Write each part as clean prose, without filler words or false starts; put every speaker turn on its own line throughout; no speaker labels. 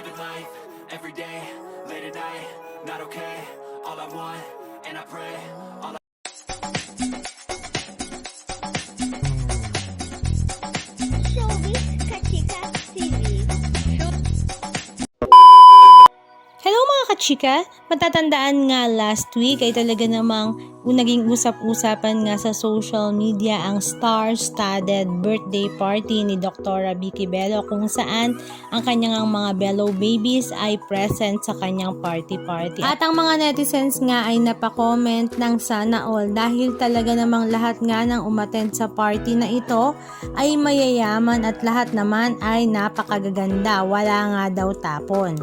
living life, every day, late at night, not okay. All I want, and I pray, all I
Showbiz Kachika TV.
Hello mga kachika! Matatandaan nga last week ay talaga namang naging usap-usapan nga sa social media ang star-studded birthday party ni Dr. Vicky Bello kung saan ang kanyang mga Bello babies ay present sa kanyang party. At ang mga netizens nga ay napakomment ng sana all dahil talaga namang lahat nga ng umattend sa party na ito ay mayayaman at lahat naman ay napakagaganda, wala nga daw tapon.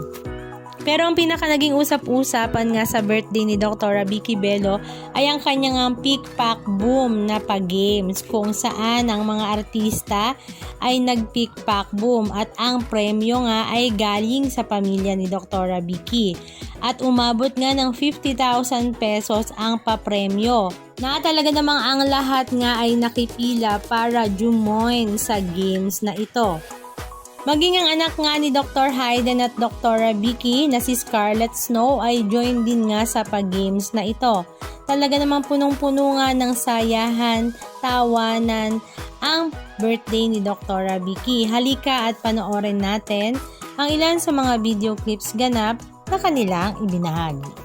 Pero ang pinaka naging usap-usapan nga sa birthday ni Dr. Vicky Bello ay ang kanyang pick-pack boom na pag-games kung saan ang mga artista ay nag-pick-pack boom at ang premyo nga ay galing sa pamilya ni Dr. Vicky. At umabot nga ng 50,000 pesos ang papremyo na talaga namang ang lahat nga ay nakipila para jumoin sa games na ito. Maging ang anak nga ni Dr. Hayden at Dr. Vicky na si Scarlett Snow ay join din nga sa pag-games na ito. Talaga namang punong-puno nga ng sayahan, tawanan ang birthday ni Dr. Vicky. Halika at panoorin natin ang ilan sa mga video clips ganap na kanilang ibinahagi.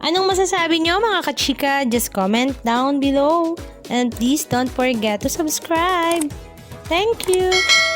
Anong masasabi nyo mga kachika? Just comment down below. And please don't forget to subscribe. Thank you!